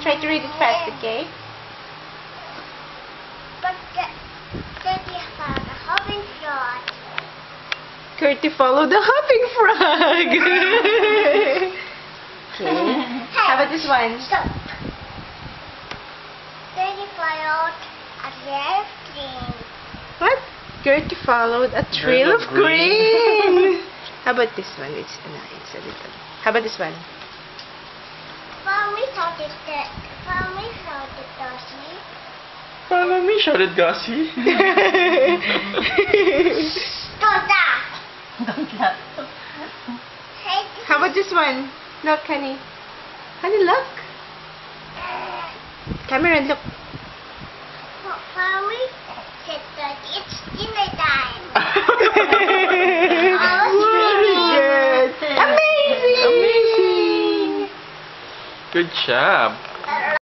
Try to read it fast, okay? But Gertie found a hopping frog. Gertie followed the hopping frog. Okay. How about this one? Stop. Gertie followed a red string. What? Gertie followed a trail of green. How about this one? It's a little. How about this one? Follow me, shouted Darcy. Follow me, shouted Gussie. Don't laugh. Don't laugh. Hey, How about this one? Look, honey. Honey, look. Cameron, look. follow me, said Darcy. It's dinner time. Very good. Amazing. Good job.